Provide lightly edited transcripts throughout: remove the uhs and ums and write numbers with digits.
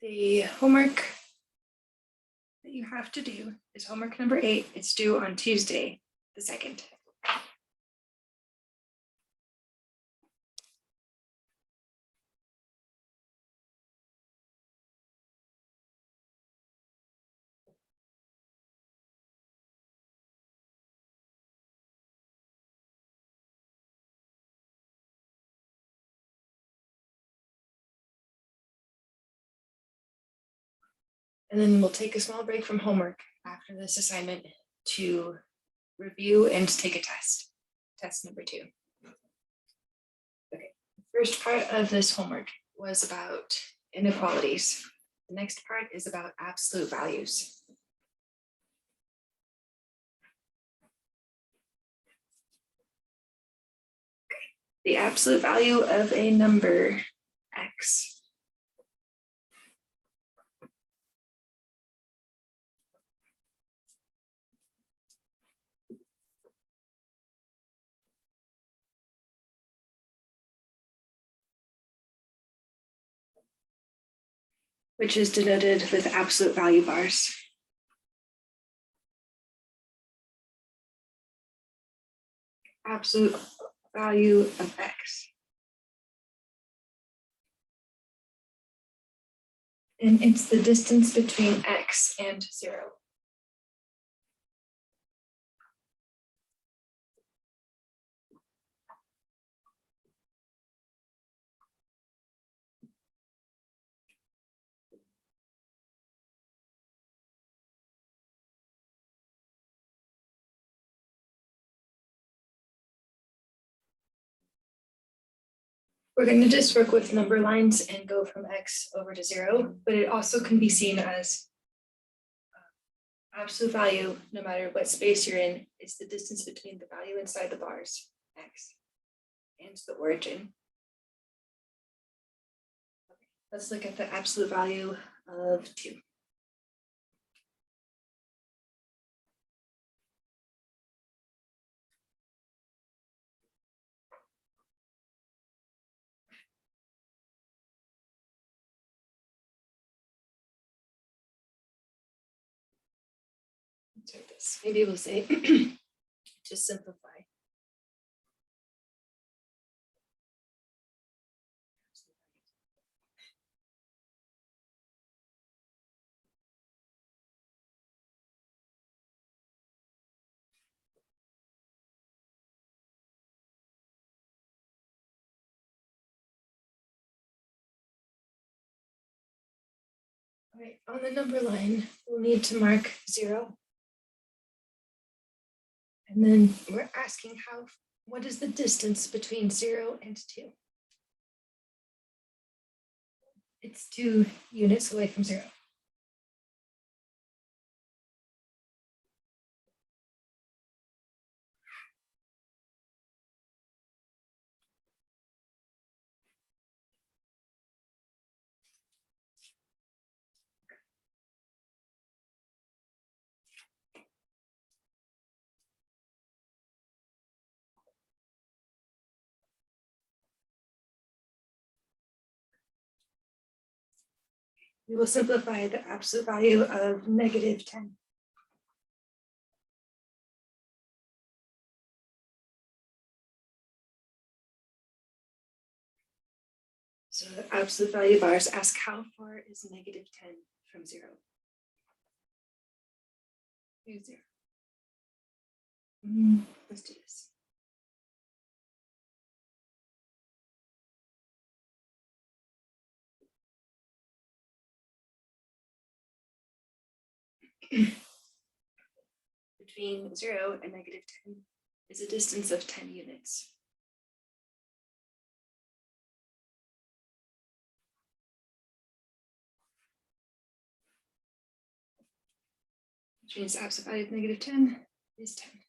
The homework that you have to do is homework number 8. It's due on Tuesday, the 2nd. And then we'll take a small break from homework after this assignment to review and take a test. Test number 2. Okay, the first part of this homework was about inequalities. The next part is about absolute values. The absolute value of a number x which is denoted with absolute value bars. Absolute value of x. And it's the distance between x and 0. We're going to just work with number lines and go from x over to 0, but it also can be seen as absolute value, no matter what space you're in. It's the distance between the value inside the bars, x, and the origin. Okay, let's look at the absolute value of 2. Let's write this. Maybe we'll say to simplify. All right, on the number line, we'll need to mark 0. And then we're asking what is the distance between 0 and 2? It's 2 units away from 0. We will simplify the absolute value of -10. So the absolute value bars ask how far is -10 from 0? Here's 0. Let's do this. Between 0 and -10 is a distance of 10 units. Which means the absolute value of -10 is 10.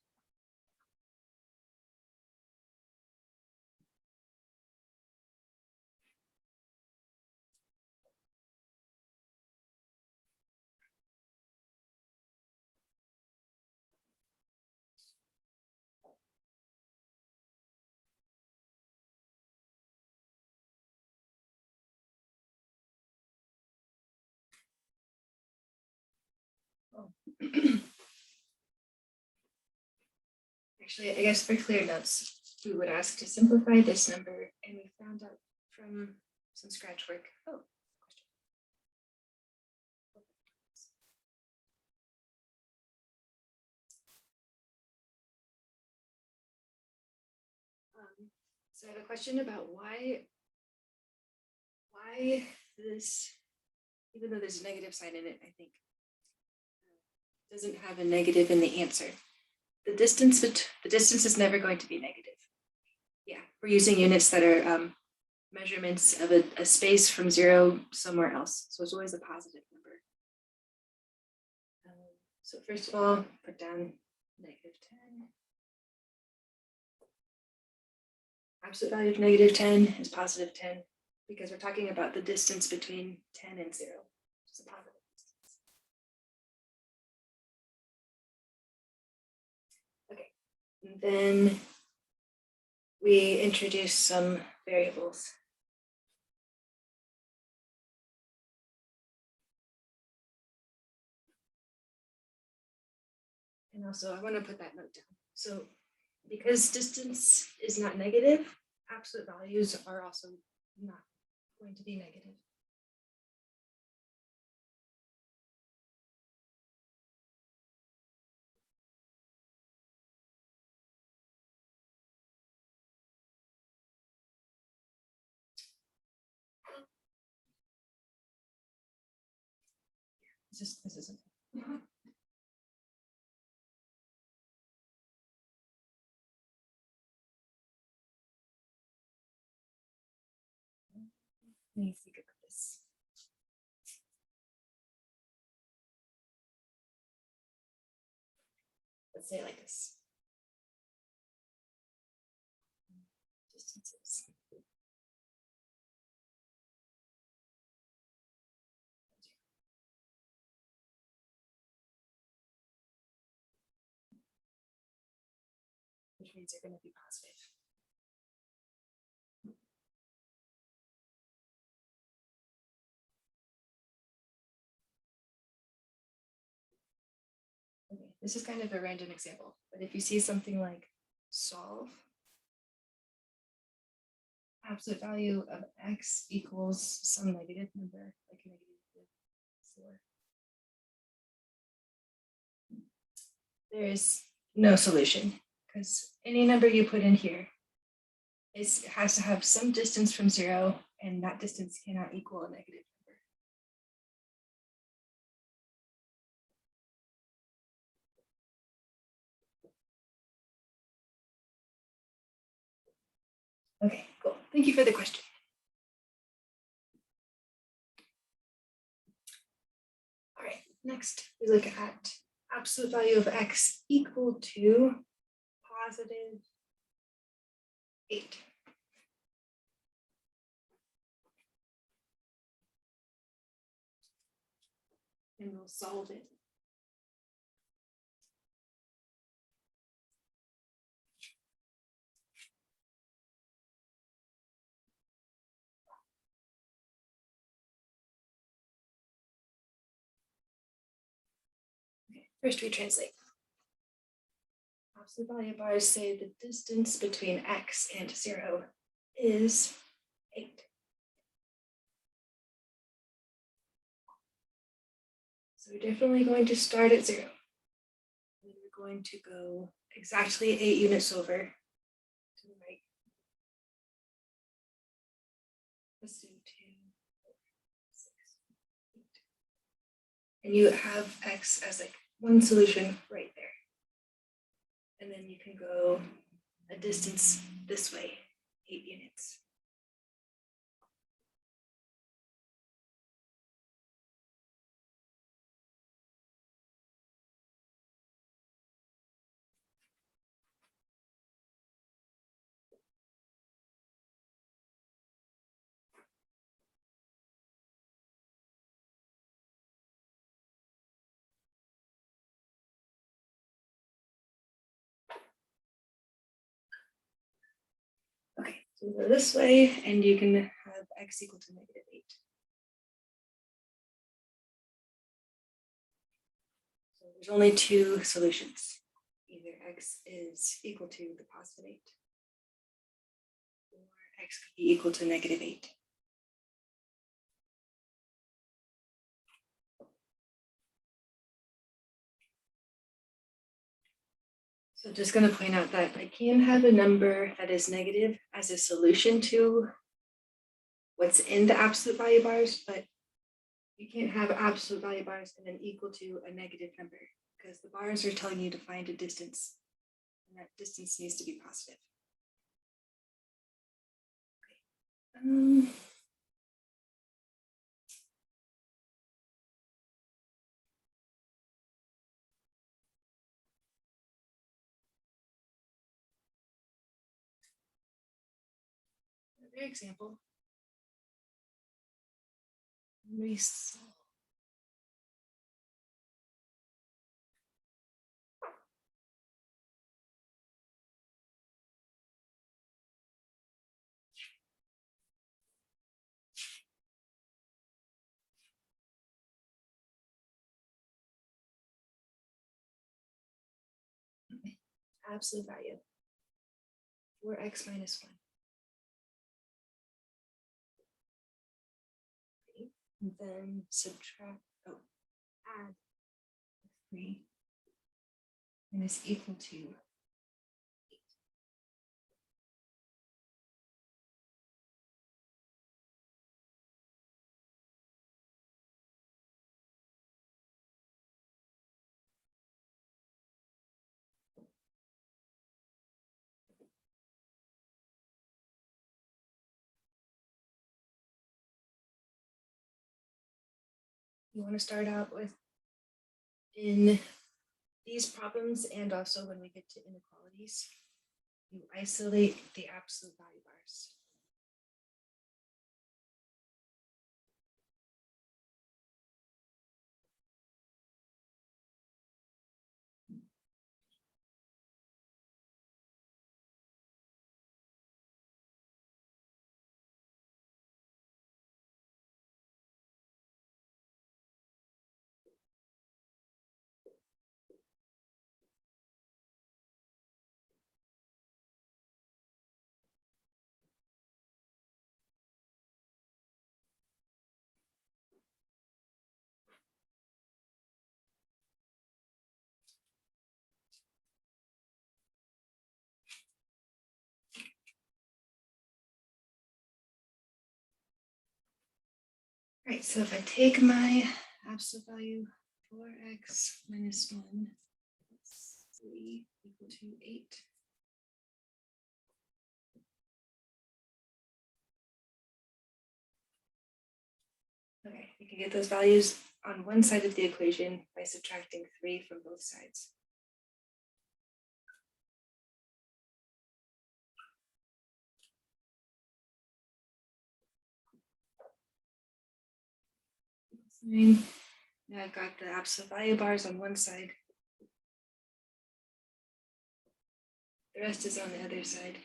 Actually, I guess for clear notes, we would ask to simplify this number, and we found out from some scratch work. Oh, question. So I have a question about why this, even though there's a negative sign in it, I think, doesn't have a negative in the answer. The distance is never going to be negative. Yeah, we're using units that are measurements of a space from 0 somewhere else. So it's always a positive number. So first of all, put down -10. Absolute value of -10 is +10 because we're talking about the distance between 10 and 0. It's a positive distance. Okay, and then we introduce some variables. And also I want to put that note down. So because distance is not negative, absolute values are also not going to be negative. This isn't. Let me think about this. Let's say it like this. Distances. Which means they're going to be positive. Okay, this is kind of a random example, but if you see something like solve absolute value of x equals some negative number, like -4, there is no solution because any number you put in here has to have some distance from 0, and that distance cannot equal a negative number. Okay, cool. Thank you for the question. All right, next we look at absolute value of x equal to +8. And we'll solve it. Okay, first we translate. Absolute value bars say the distance between x and 0 is 8. So we're definitely going to start at 0. And we're going to go exactly 8 units over to the right. Let's do 2, 4, 6, 8. And you have x as like one solution right there. And then you can go a distance this way, 8 units. Okay, so go this way, and you can have x equal to -8. So there's only two solutions. Either x is equal to the positive 8, or x could be equal to negative 8. So just going to point out that I can have a number that is negative as a solution to what's in the absolute value bars, but you can't have absolute value bars and then equal to a negative number, because the bars are telling you to find a distance, and that distance needs to be positive. Okay. Another example. Absolute value, 4x minus 1. Okay. And then subtract, add 3 and is equal to 8. You want to start out with, in these problems and also when we get to inequalities, you isolate the absolute value bars. Right, so if I take my absolute value 4x minus 1, 3 equal to 8. Okay, you can get those values on one side of the equation by subtracting 3 from both sides. Now I've got the absolute value bars on one side. The rest is on the other side.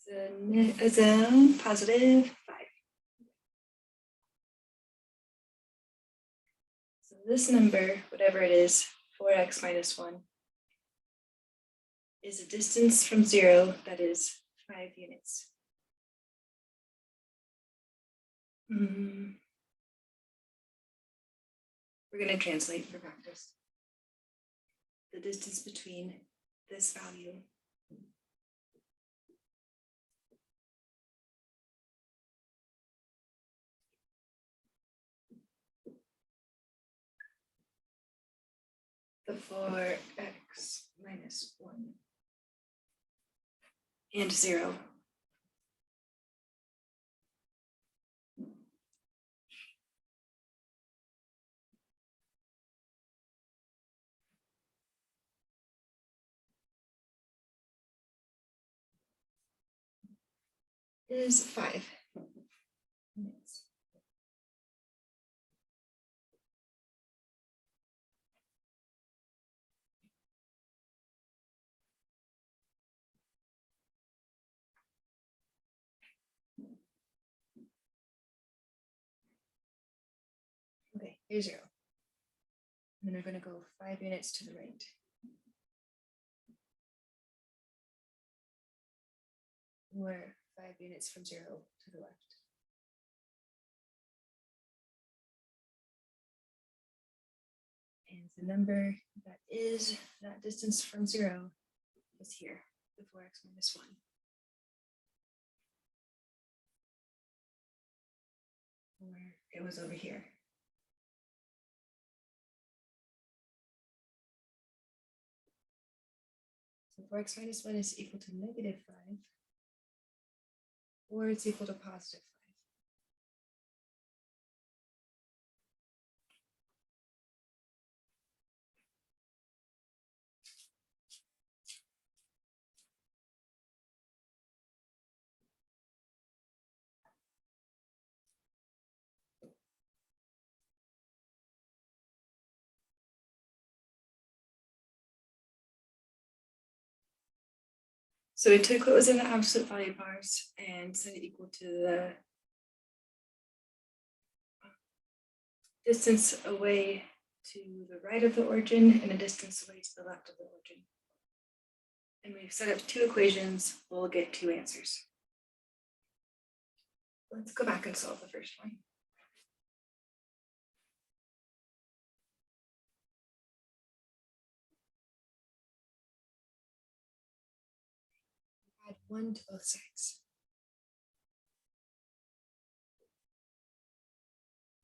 It's a positive 5. So this number, whatever it is, 4x minus 1, is a distance from 0 that is 5 units. We're going to translate for practice. The distance between this value the 4x minus 1 and 0 is 5 units. Okay, here's 0. And then we're going to go 5 units to the right. Or 5 units from 0 to the left. And the number that is that distance from 0 is here, the 4x minus 1. Or it was over here. So 4x minus 1 is equal to negative 5, or it's equal to positive 5. So we took what was in the absolute value bars and set it equal to the distance away to the right of the origin and a distance away to the left of the origin. And we've set up 2 equations, we'll get 2 answers. Let's go back and solve the first one. Add 1 to both sides.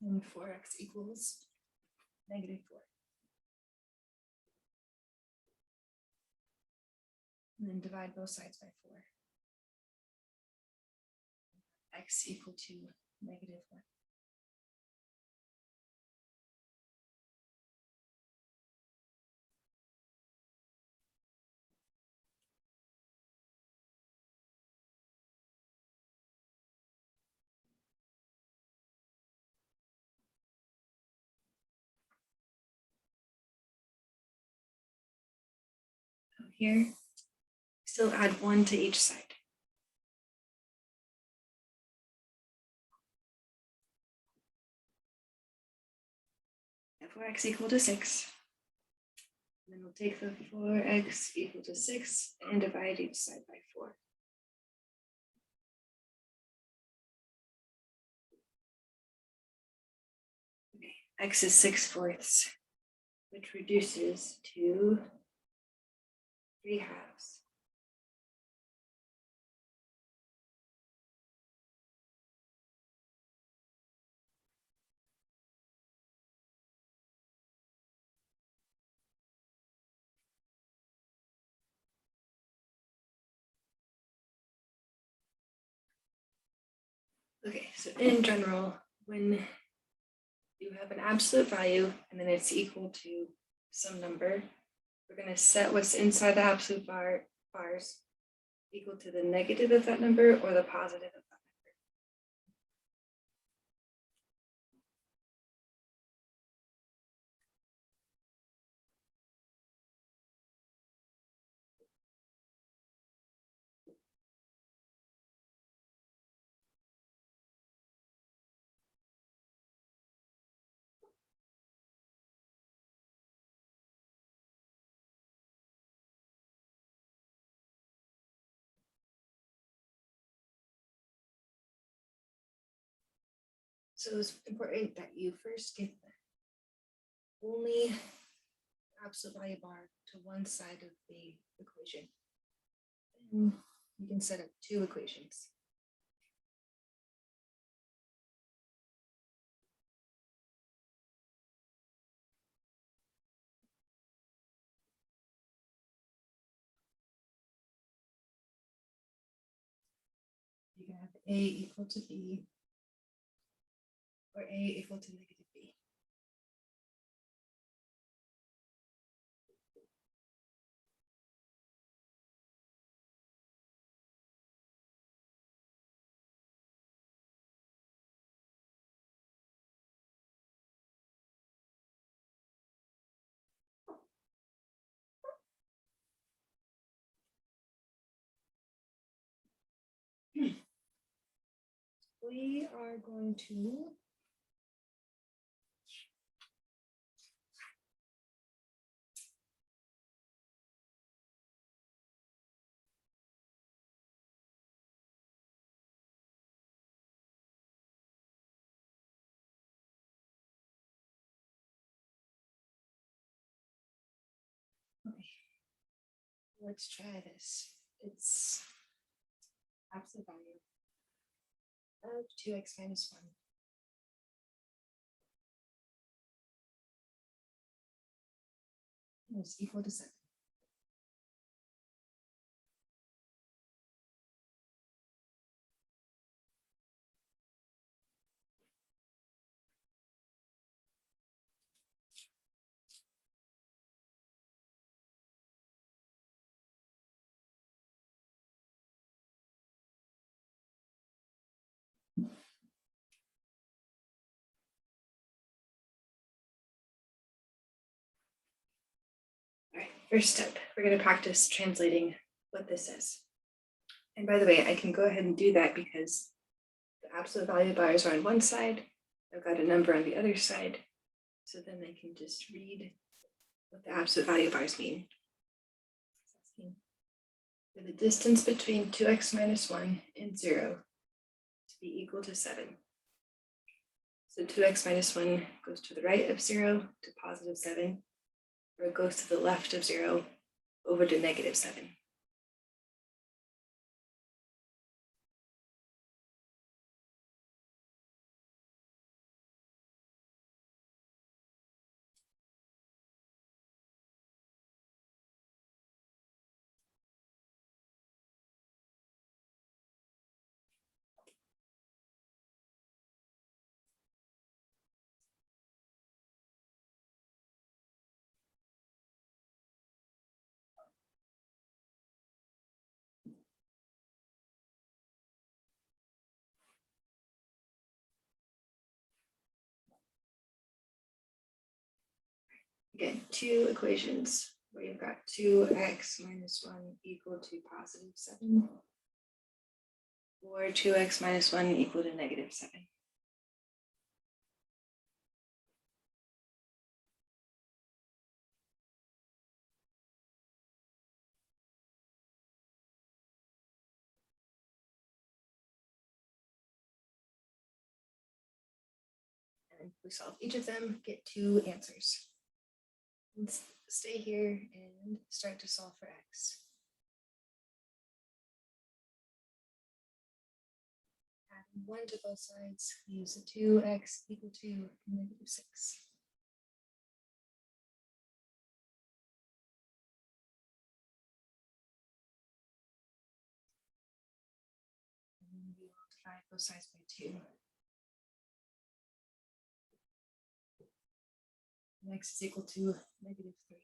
And 4x equals negative 4. And then divide both sides by 4. X equal to negative 1. Here, still add 1 to each side. At 4x equal to 6. And then we'll take the 4x equal to 6 and divide each side by 4. Okay, x is 6/4, which reduces to 3/2. Okay, so in general, when you have an absolute value and then it's equal to some number, we're going to set what's inside the absolute bars equal to the negative of that number or the positive of that number. So it's important that you first get the only absolute value bar to one side of the equation. And you can set up 2 equations. You can have a equal to b, or a equal to negative b. We are going to Let's try this. It's absolute value of 2x minus 1. Is equal to 7. All right, first step, we're going to practice translating what this says. And by the way, I can go ahead and do that because the absolute value bars are on one side. I've got a number on the other side. So then I can just read what the absolute value bars mean. For the distance between 2x minus 1 and 0 to be equal to 7. So 2x minus 1 goes to the right of 0 to positive 7, or it goes to the left of 0 over to negative 7. Again, two equations where you've got 2x minus 1 equal to positive 7, or 2x minus 1 equal to negative 7. And if we solve each of them, get two answers. Let's stay here and start to solve for x. Adding 1 to both sides, we use the 2x equal to negative 6. And then we will divide both sides by 2. And x is equal to negative 3.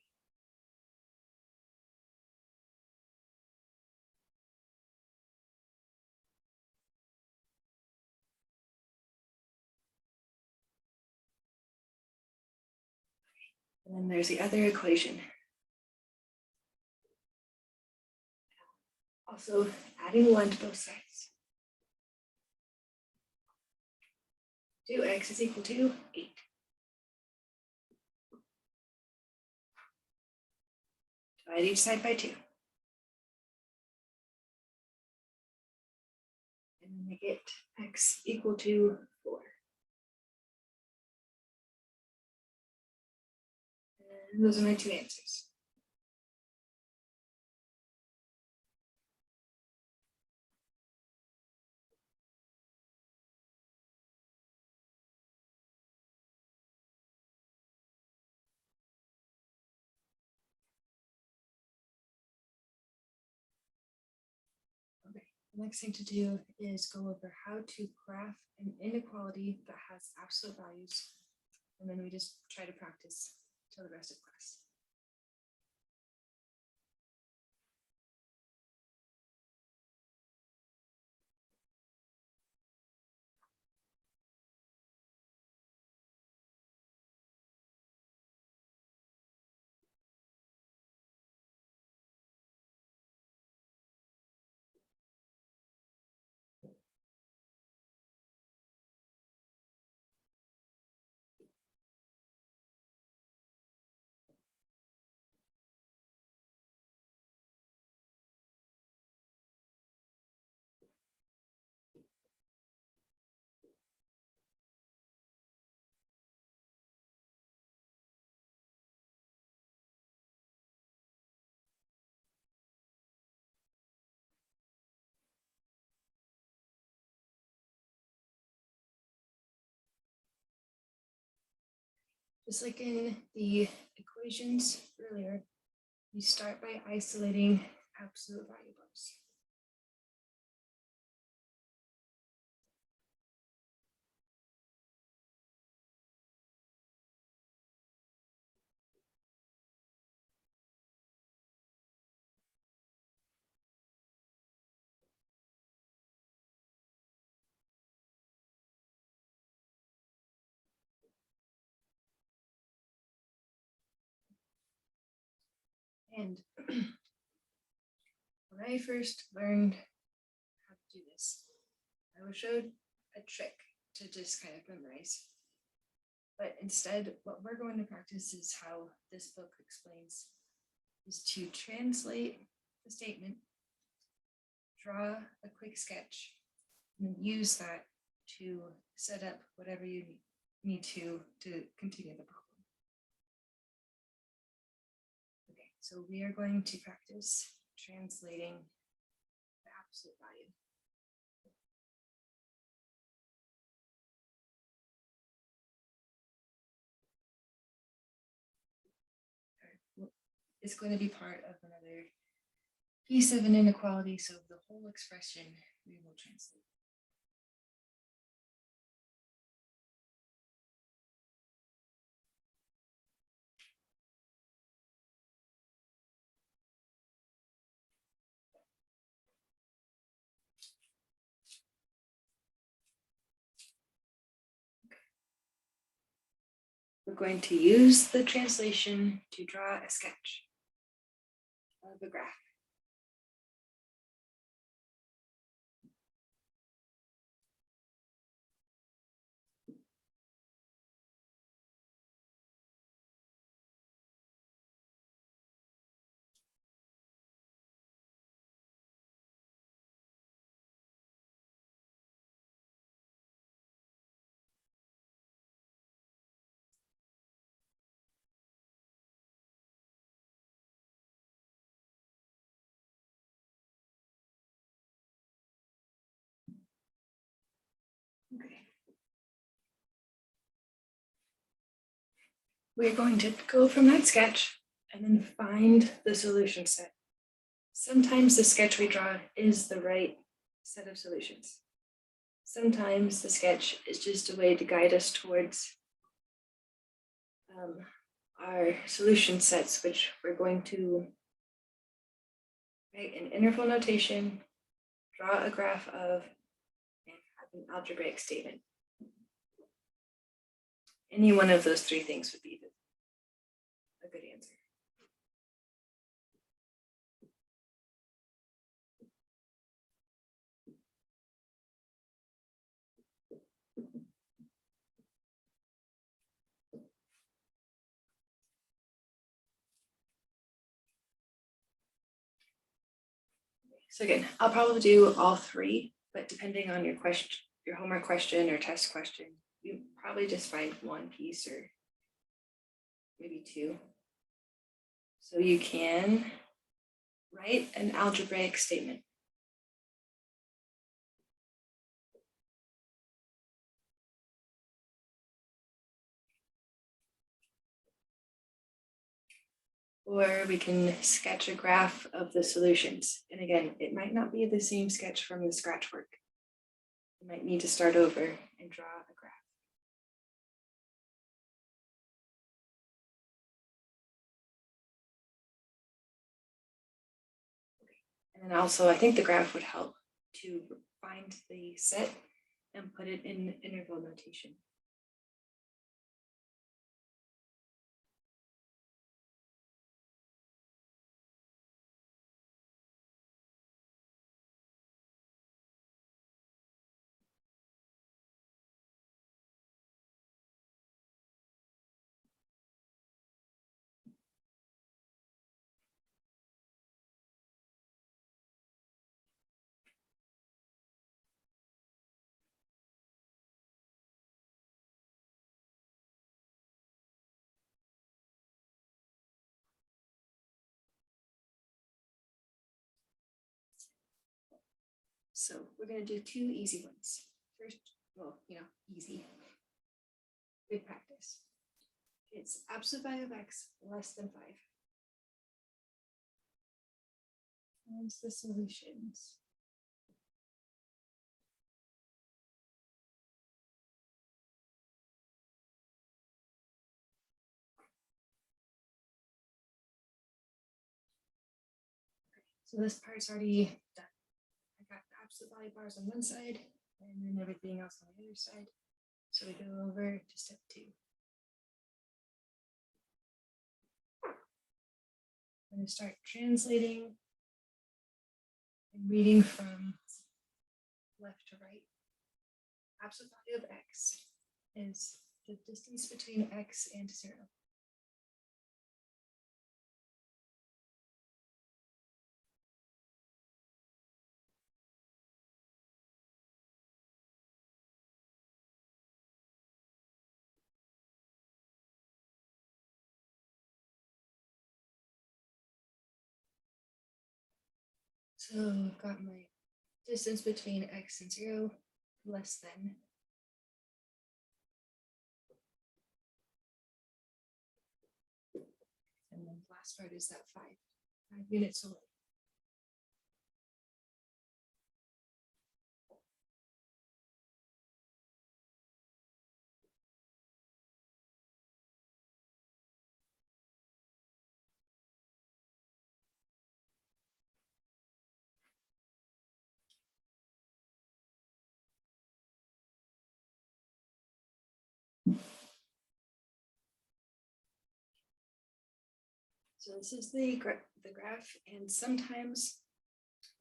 And then there's the other equation. Also adding 1 to both sides. 2x is equal to 8. Divide each side by 2. And then I get x equal to 4. And those are my two answers. Okay, the next thing to do is go over how to graph an inequality that has absolute values. And then we just try to practice till the rest of class. Just like in the equations earlier, you start by isolating absolute variables. And when I first learned how to do this, I was showed a trick to just kind of memorize. But instead, what we're going to practice is how this book explains, is to translate the statement, draw a quick sketch, and use that to set up whatever you need to continue the problem. Okay, so we are going to practice translating the absolute value. It's going to be part of another piece of an inequality, so the whole expression we will translate. We're going to use the translation to draw a sketch of a graph. Okay. We're going to go from that sketch and then find the solution set. Sometimes the sketch we draw is the right set of solutions. Sometimes the sketch is just a way to guide us towards our solution sets, which we're going to write in interval notation, draw a graph of, and have an algebraic statement. Any one of those three things would be a good answer. So again, I'll probably do all three, but depending on your question, your homework question or test question, you probably just find one piece or maybe two. So you can write an algebraic statement. Or we can sketch a graph of the solutions. And again, it might not be the same sketch from the scratch work. You might need to start over and draw a graph. And then also, I think the graph would help to find the set and put it in interval notation. So we're going to do two easy ones. First, well, easy. Good practice. It's absolute value of x less than 5. What's the solutions? So this part's already done. I got the absolute value bars on one side and then everything else on the other side. So we go over to step 2. I'm going to start translating and reading from left to right. Absolute value of x is the distance between x and 0. So I've got my distance between x and 0 less than. And then the last part is that 5 units away. So this is the graph, and sometimes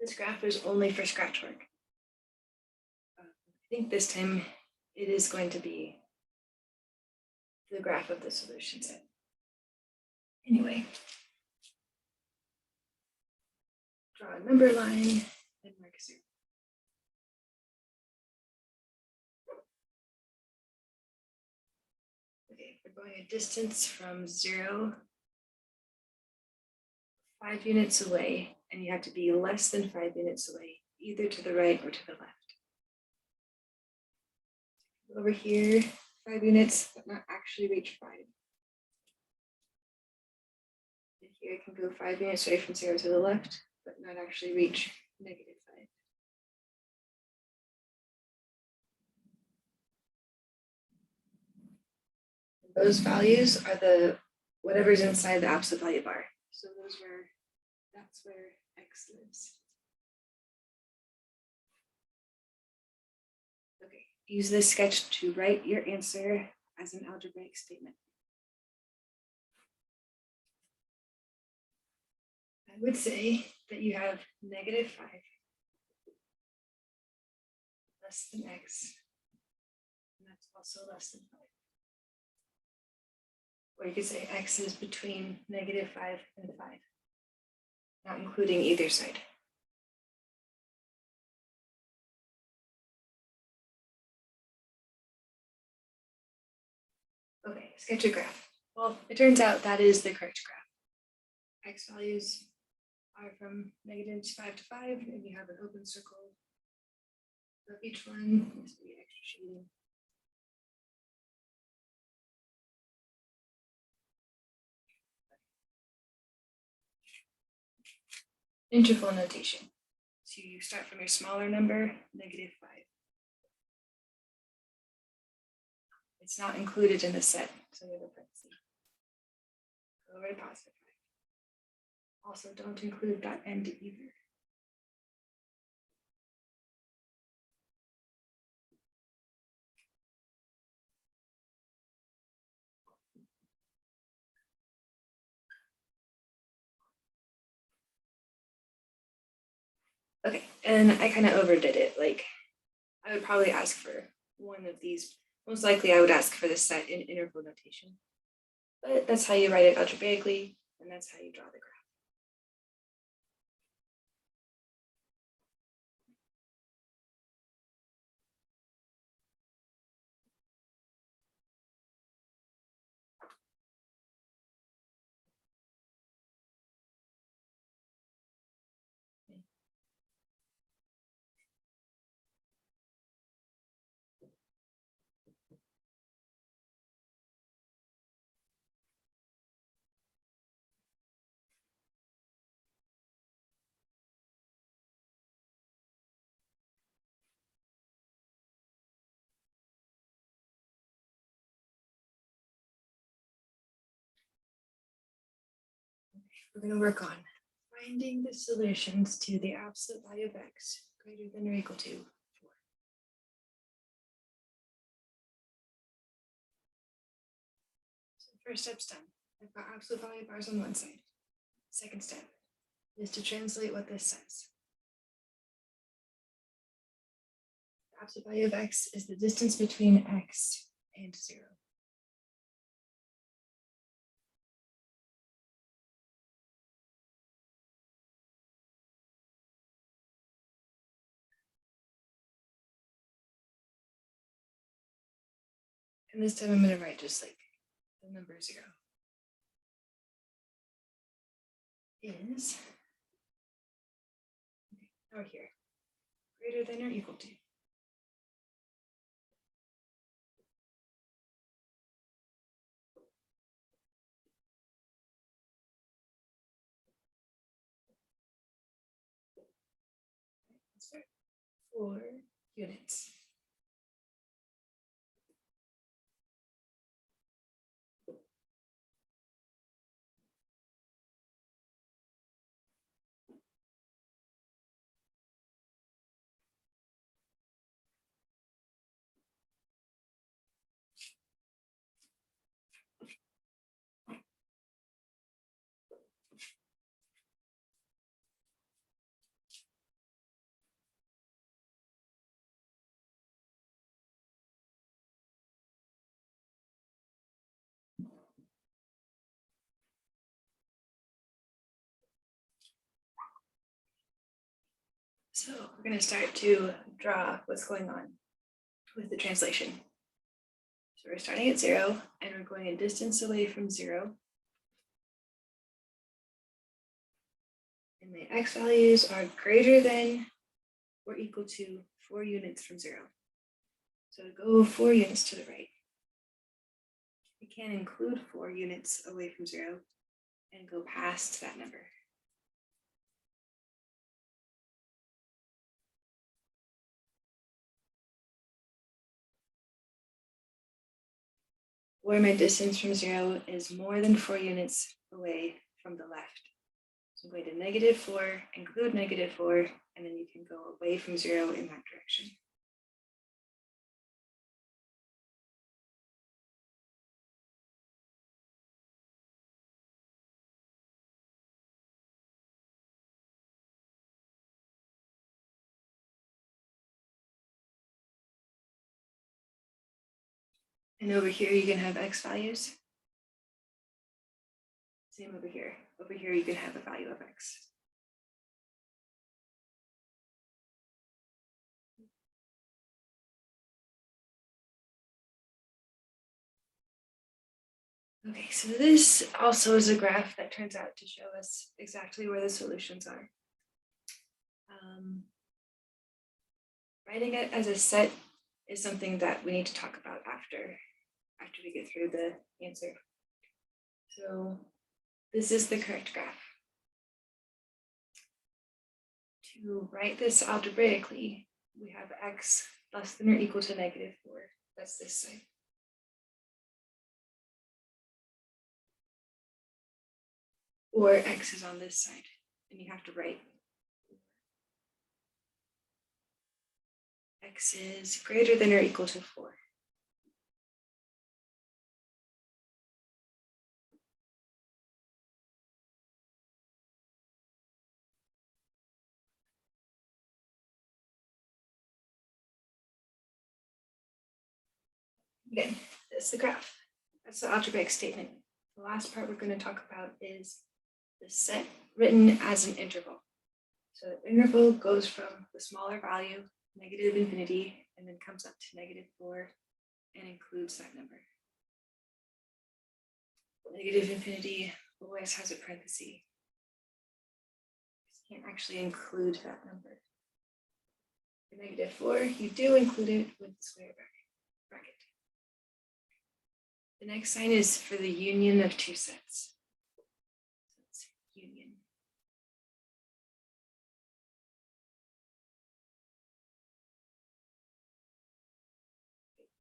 this graph is only for scratch work. I think this time it is going to be the graph of the solution set. Anyway, draw a number line and mark 0. Okay, we're going a distance from 0, 5 units away, and you have to be less than 5 units away, either to the right or to the left. Over here, 5 units, but not actually reach 5. And here it can go 5 units away from 0 to the left, but not actually reach -5. Those values are the whatever's inside the absolute value bar. So that's where x lives. Okay, use this sketch to write your answer as an algebraic statement. I would say that you have -5 less than x, and that's also less than 5. Or you could say x is between -5 and 5, not including either side. Okay, sketch a graph. Well, it turns out that is the correct graph. X values are from -5 to 5, and you have an open circle of each one. This will be extra shading. Interval notation. So you start from your smaller number, -5. It's not included in the set, so you have a parenthesis. Go over to +5. Also, don't include that end either. Okay, and I kind of overdid it. Like, I would probably ask for one of these. Most likely I would ask for the set in interval notation. But that's how you write it algebraically, and that's how you draw the graph. we're going to work on finding the solutions to the absolute value of x greater than or equal to 4. So first step's done. I've got absolute value bars on one side. Second step is to translate what this says. The absolute value of x is the distance between x and 0. And this time I'm going to write just like the number 0 is, over here, greater than or equal to. Let's start 4 units. So we're going to start to draw what's going on with the translation. So we're starting at 0 and we're going a distance away from 0. And the x values are greater than or equal to 4 units from 0. So go 4 units to the right. We can include 4 units away from 0 and go past that number. Where my distance from 0 is more than 4 units away from the left. So I'm going to -4, include -4, and then you can go away from 0 in that direction. And over here, you can have x values. Same over here. Over here, you can have the value of x. Okay, so this also is a graph that turns out to show us exactly where the solutions are. Writing it as a set is something that we need to talk about after we get through the answer. So this is the correct graph. To write this algebraically, we have x less than or equal to -4. That's this side. Or x is on this side, and you have to write x is greater than or equal to 4. Again, that's the graph. That's the algebraic statement. The last part we're going to talk about is the set written as an interval. So the interval goes from the smaller value, -∞, and then comes up to -4 and includes that number. -∞ always has a parenthesis. You can't actually include that number. For -4, you do include it with the square bracket. The next sign is for the union of two sets. So it's union.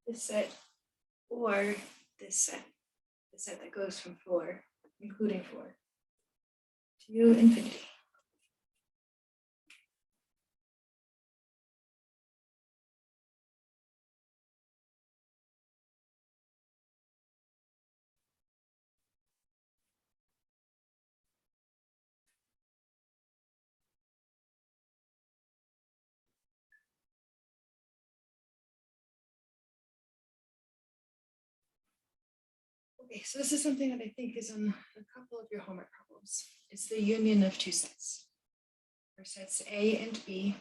This set or this set, the set that goes from 4, including 4. to infinity. Okay, so this is something that I think is on a couple of your homework problems. It's the union of two sets. For sets A and B,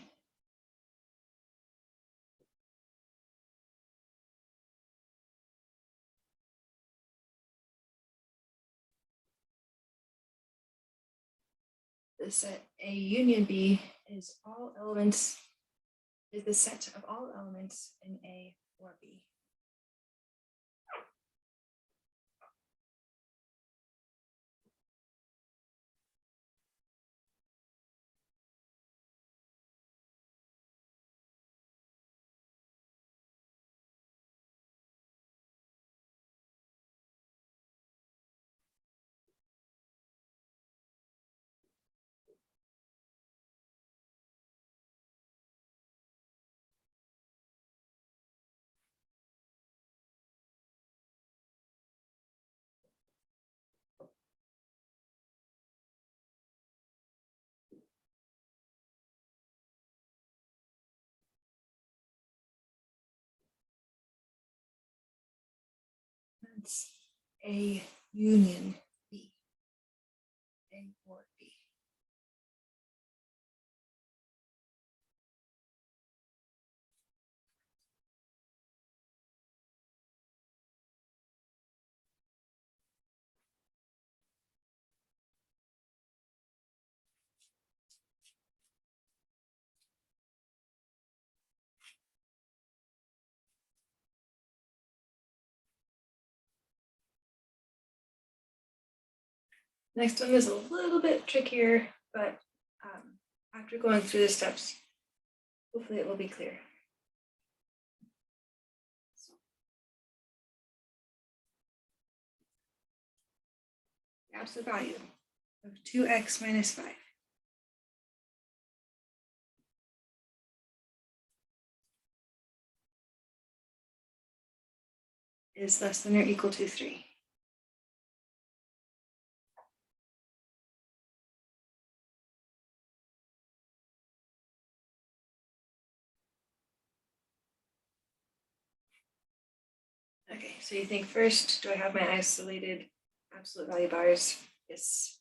the set A union B is the set of all elements in A or B. That's A union B, A or B. Next one is a little bit trickier, but after going through the steps, hopefully it will be clear. So, the absolute value of 2x minus 5 is less than or equal to 3. Okay, so you think first, do I have my isolated absolute value bars? Yes,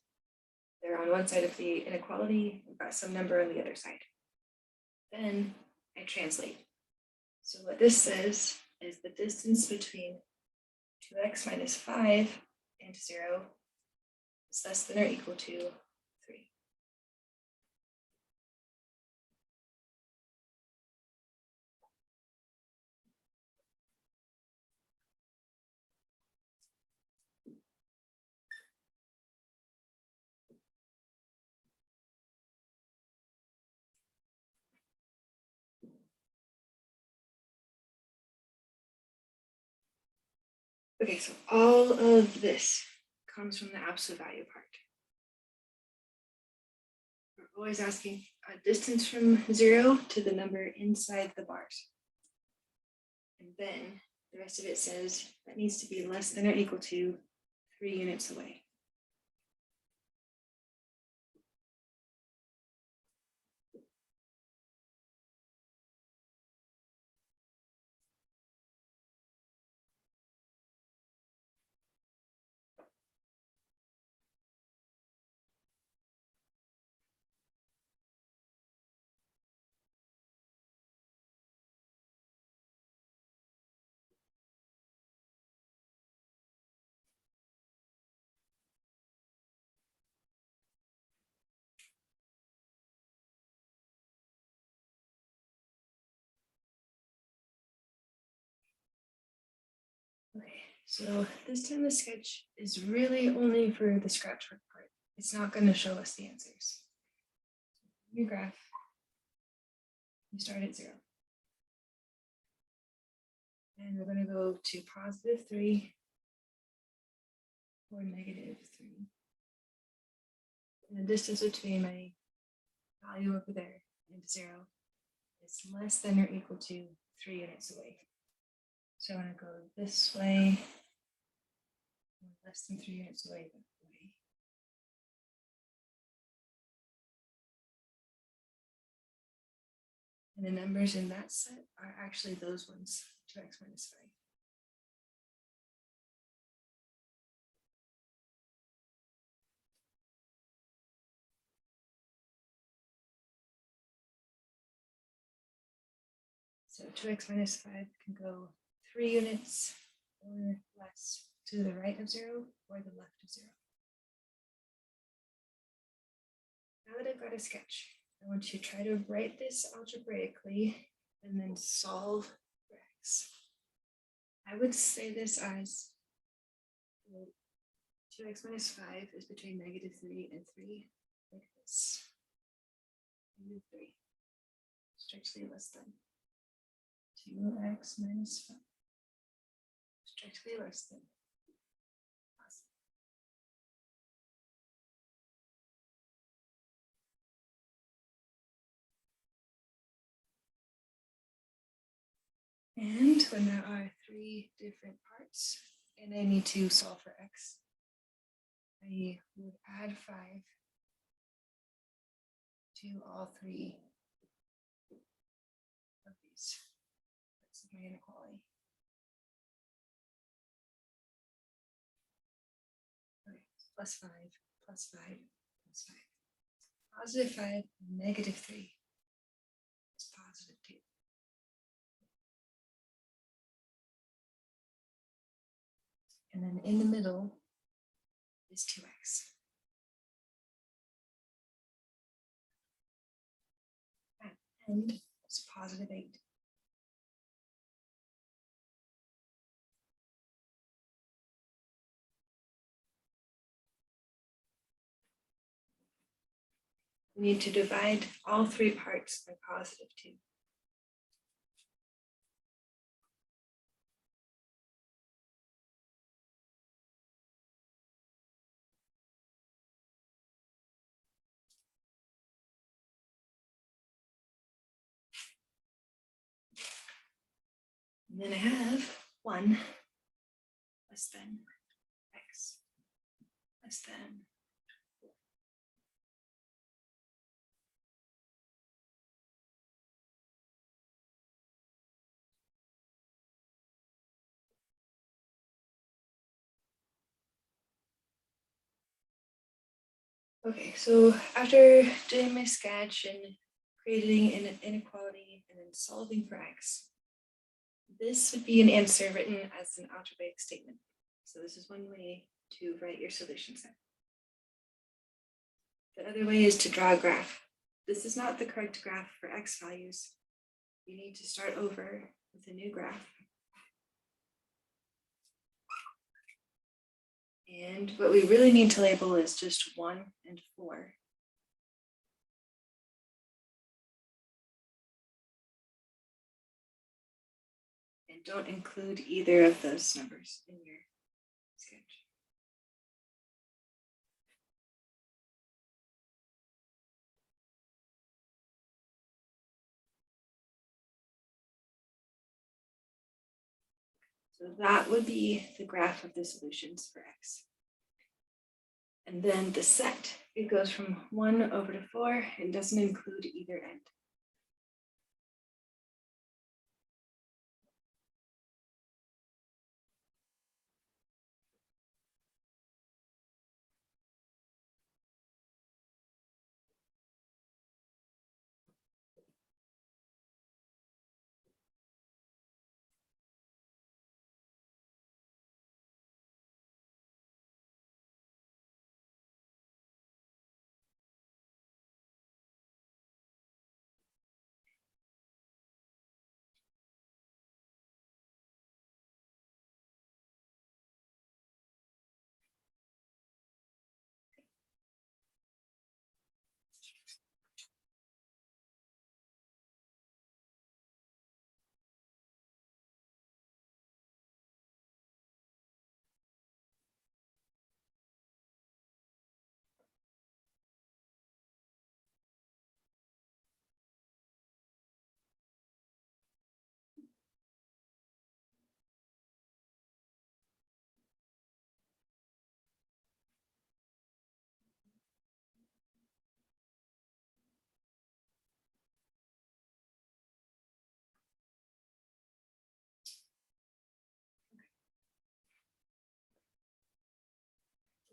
they're on one side of the inequality. I've got some number on the other side. Then I translate. So what this says is the distance between 2x minus 5 and 0 is less than or equal to 3. Okay, so all of this comes from the absolute value part. We're always asking a distance from 0 to the number inside the bars. And then the rest of it says that needs to be less than or equal to 3 units away. Okay, so this time the sketch is really only for the scratch work part. It's not going to show us the answers. New graph, you start at 0. And we're going to go to positive 3 or negative 3. And the distance between my value over there and 0 is less than or equal to 3 units away. So I want to go this way, less than 3 units away that way. And the numbers in that set are actually those ones, 2x minus 5. So 2x minus 5 can go 3 units or less to the right of 0 or the left of 0. Now that I've got a sketch, I want to try to write this algebraically and then solve for x. I would say this as 2x minus 5 is between -3 and 3, like this. -3, strictly less than. 2x minus 5, strictly less than. And when there are 3 different parts and I need to solve for x, I would add 5 to all 3 of these. That's my inequality. Okay, plus 5, plus 5, plus 5. Positive 5, negative 3 is positive 2. And then in the middle is 2x. And it's positive 8. We need to divide all 3 parts by positive 2. And then I have 1 less than x less than 4. Okay, so after doing my sketch and creating an inequality and then solving for x, this would be an answer written as an algebraic statement. So this is one way to write your solution set. The other way is to draw a graph. This is not the correct graph for x values. You need to start over with a new graph. And what we really need to label is just 1 and 4. And don't include either of those numbers in your sketch. So that would be the graph of the solutions for x. And then the set, it goes from 1 over to 4 and doesn't include either end.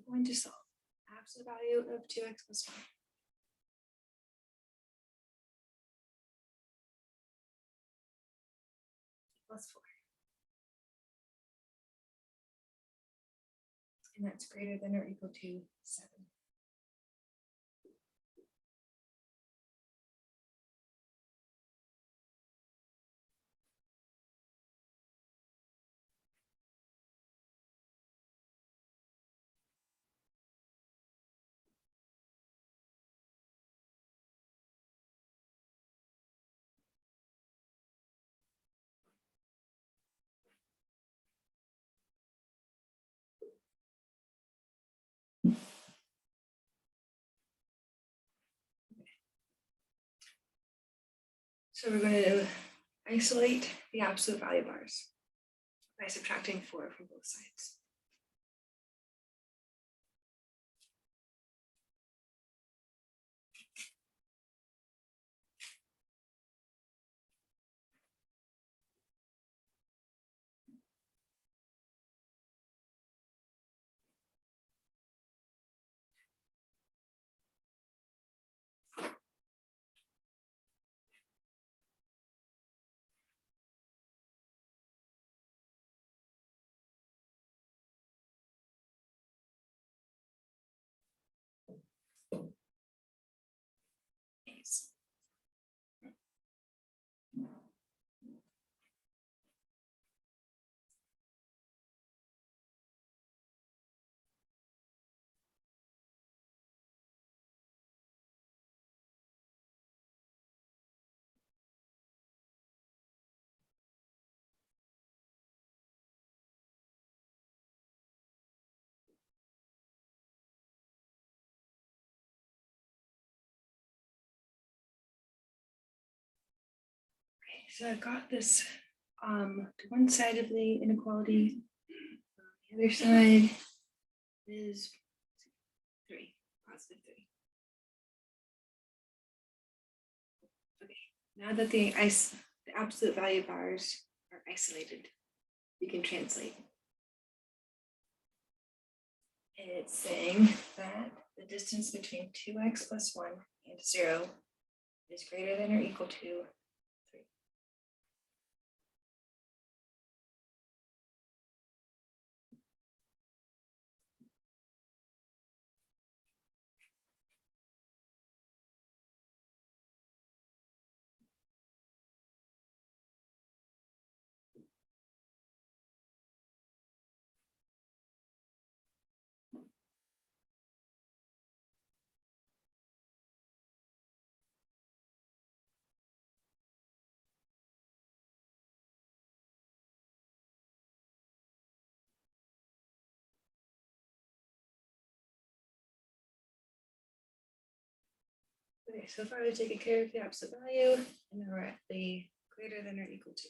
going to solve absolute value of 2x plus 1. Plus 4. And that's greater than or equal to 7. So we're going to isolate the absolute value bars by subtracting 4 from both sides. Nice. So I've got this to one side of the inequality. The other side is 3, positive 3. Okay, now that the absolute value bars are isolated, we can translate. And it's saying that the distance between 2x plus 1 and 0 is greater than or equal to 3. Okay, so far we've taken care of the absolute value, and now we're at the greater than or equal to.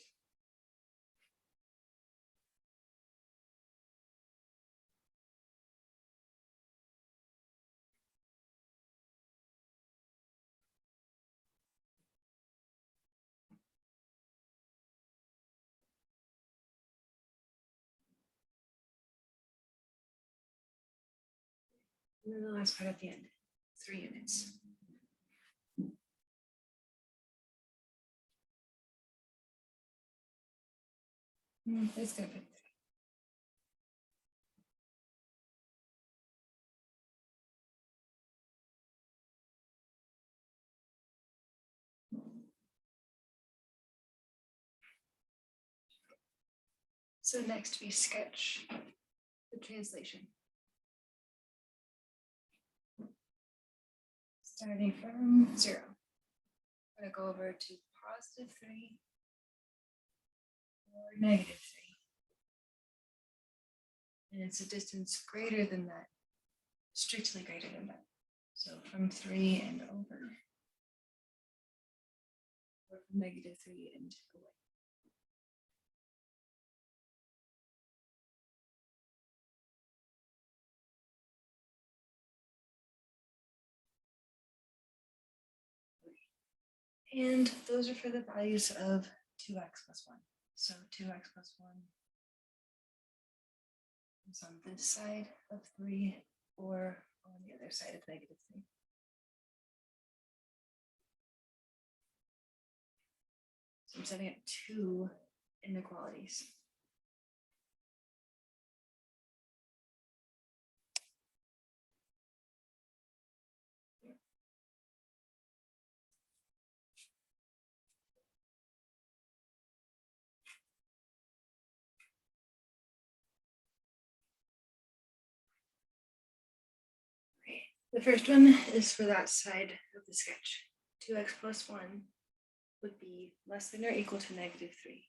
And then the last part at the end, 3 units. That's gonna fit. So next we sketch the translation. Starting from 0. I'm gonna go over to positive 3 or negative 3. And it's a distance greater than that, strictly greater than that. So from 3 and over, or from negative 3 and away. And those are for the values of 2x plus 1. So 2x plus 1 is on this side of 3, or on the other side of -3. So I'm setting up 2 inequalities. The first one is for that side of the sketch. 2x plus 1 would be less than or equal to -3.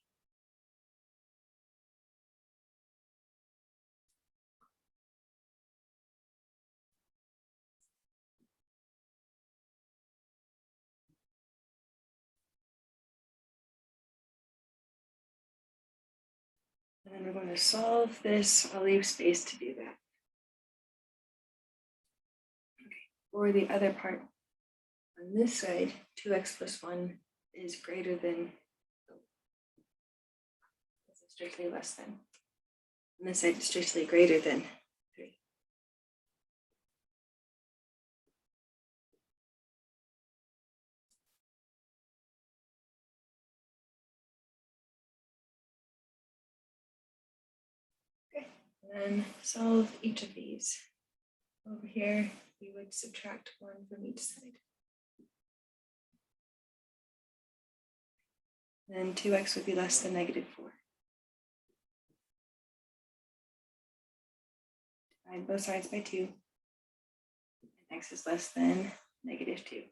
And then we're going to solve this. I'll leave space to do that. Okay. For the other part, on this side, 2x plus 1 is greater than, this is strictly less than. On this side, it's strictly greater than 3. Okay, and then solve each of these. Over here, we would subtract 1 from each side. Then 2x would be less than -4. Divide both sides by 2. And x is less than -2.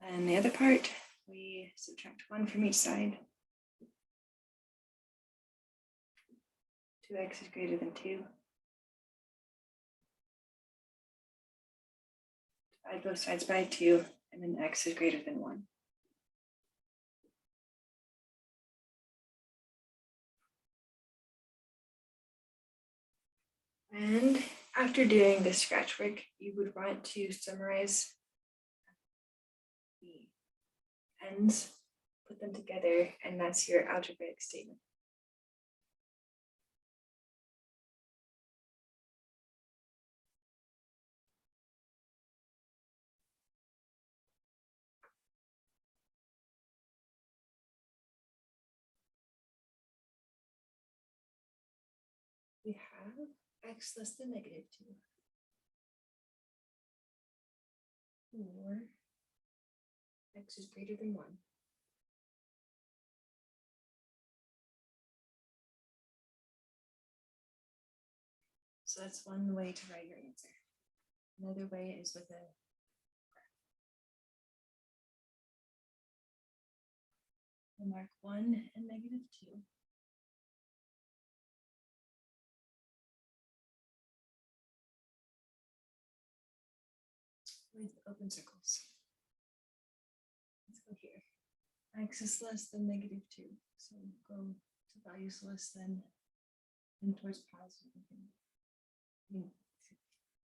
And the other part, we subtract 1 from each side. 2x is greater than 2. Divide both sides by 2, and then x is greater than 1. And after doing this scratch work, you would want to summarize the ends, put them together, and that's your algebraic statement. We have x less than -2, or x is greater than 1. So that's one way to write your answer. Another way is with a graph. We'll mark 1 and -2. With open circles. Let's go here. X is less than -2. So go to values less than and towards positive.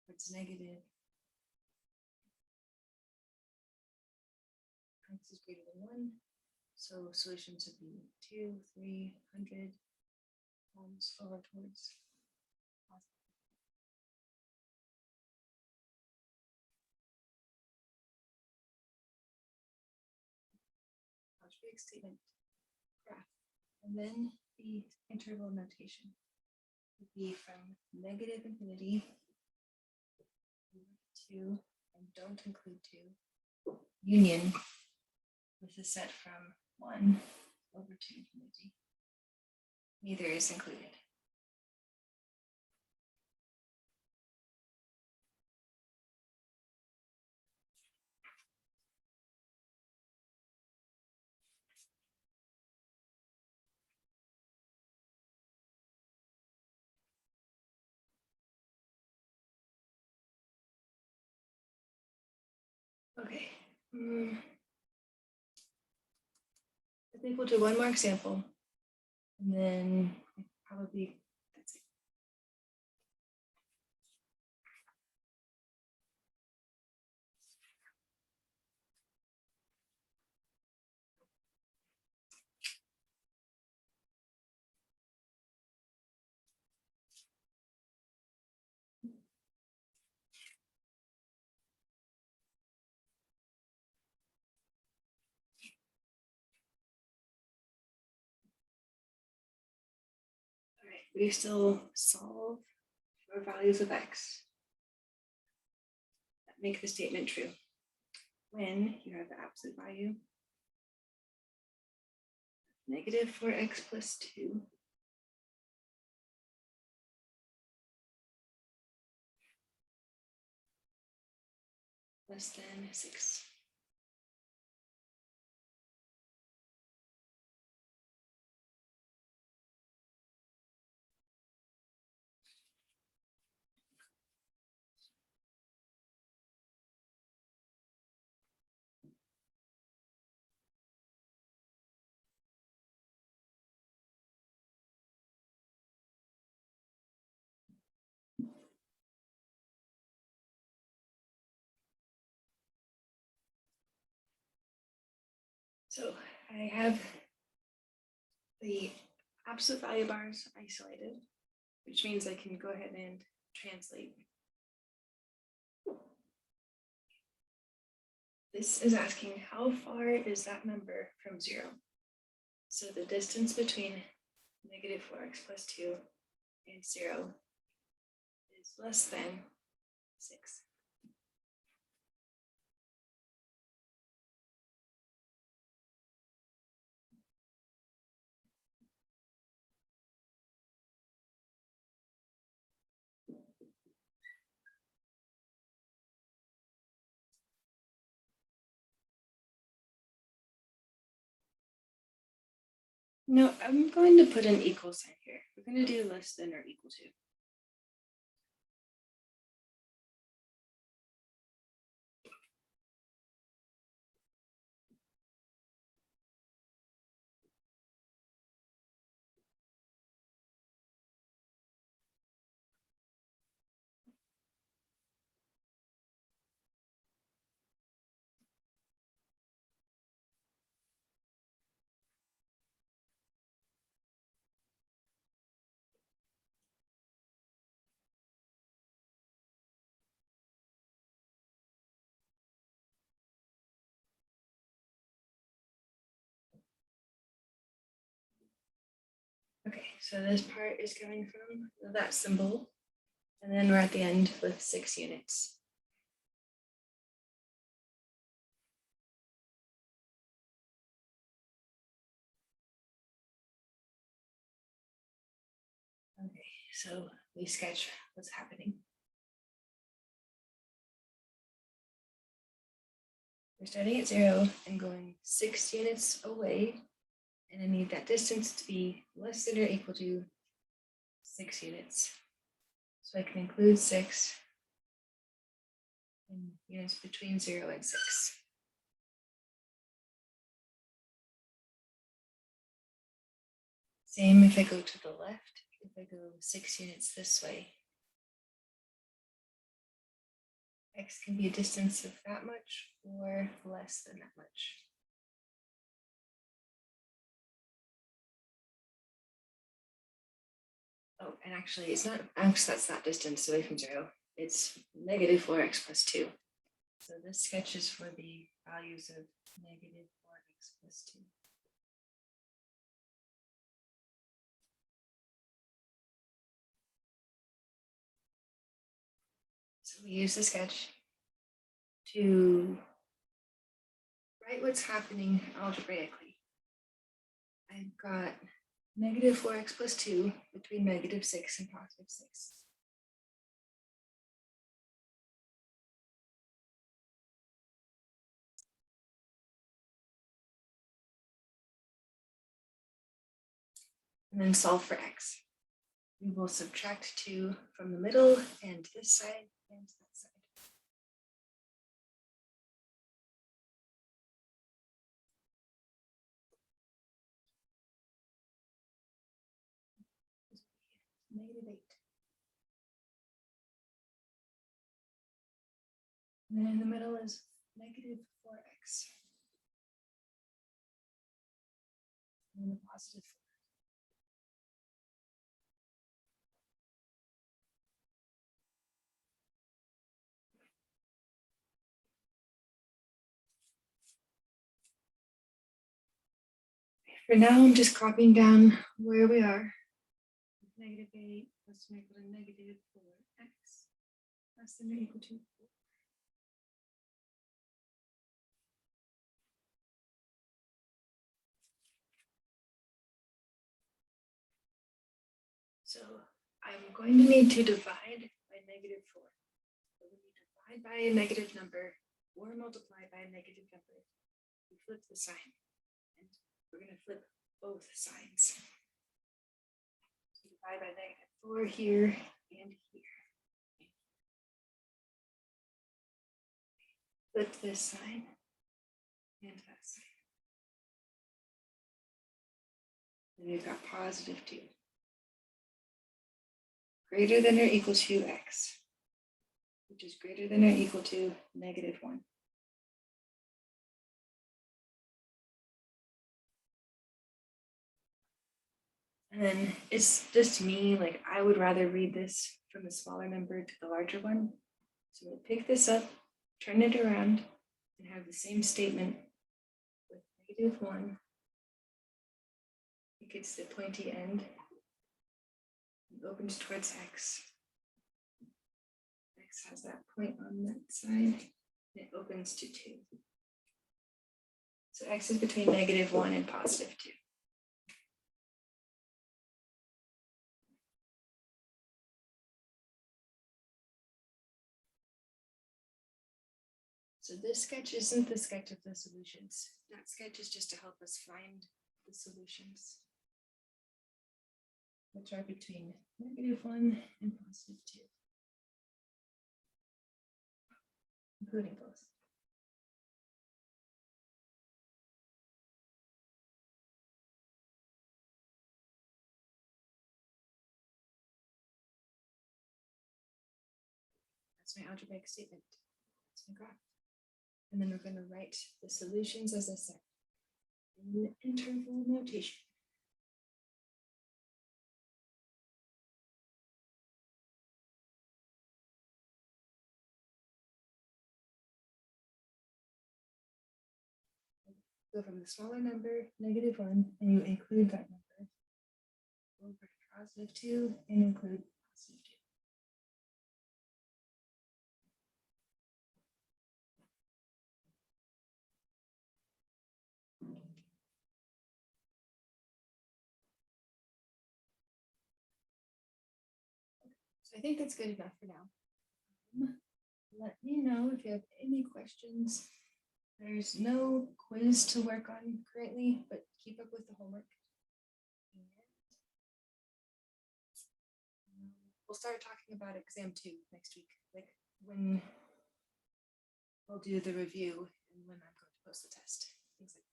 Towards negative. X is greater than 1. So solutions would be 2, 300 times over towards positive. Algebraic statement, graph, and then the interval notation would be from -∞ to, and don't include 2, union with a set from 1 over to infinity. Neither is included. Okay. I think we'll do one more example, and then probably that's it. we still solve for values of x that make the statement true. When you have the absolute value negative 4x plus 2 less than 6. So I have the absolute value bars isolated, which means I can go ahead and translate. This is asking how far is that number from 0? So the distance between negative 4x plus 2 and 0 is less than 6. No, I'm going to put an equal sign here. We're going to do less than or equal to. Okay, so this part is coming from that symbol, and then we're at the end with 6 units. Okay, so we sketch what's happening. We're starting at 0 and going 6 units away, and I need that distance to be less than or equal to 6 units. So I can include 6 in units between 0 and 6. Same if I go to the left, if I go 6 units this way. X can be a distance of that much or less than that much. Oh, and actually it's not x, that's that distance away from 0. It's negative 4x plus 2. So this sketch is for the values of negative 4x plus 2. So we use the sketch to write what's happening algebraically. I've got negative 4x plus 2 between negative 6 and positive 6. And then solve for x. We will subtract 2 from the middle and this side and that side. Negative 8. And then in the middle is negative 4x. And the positive 4. For now, I'm just copying down where we are. negative 8 plus or equal to negative 4x less than or equal to 4. So I'm going to need to divide by negative 4. So when you divide by a negative number or multiply by a negative number, we flip the sign. And we're going to flip both signs. So divide by negative 4 here and here. Flip this sign and that sign. And we've got positive 2. Greater than or equal to x, which is greater than or equal to negative 1. And then it's just me, like I would rather read this from the smaller number to the larger one. So we'll pick this up, turn it around, and have the same statement with negative 1. It gets the pointy end. It opens towards x. X has that point on that side. It opens to 2. So x is between negative 1 and positive 2. So this sketch isn't the sketch of the solutions. That sketch is just to help us find the solutions, which are between negative 1 and positive 2, including both. That's my algebraic statement. That's my graph. And then we're going to write the solutions as a set in interval notation. Go from the smaller number, negative 1, and you include that number. Go over to positive 2 and include positive 2. So I think that's good enough for now. Let me know if you have any questions. There's no quiz to work on currently, but keep up with the homework. And we'll start talking about exam 2 next week, like when we'll do the review and when I'm going to post the test. Things like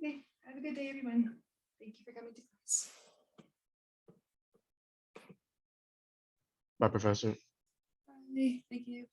that. Okay, have a good day, everyone. Thank you for coming to class. Bye, Professor. Bye. Thank you.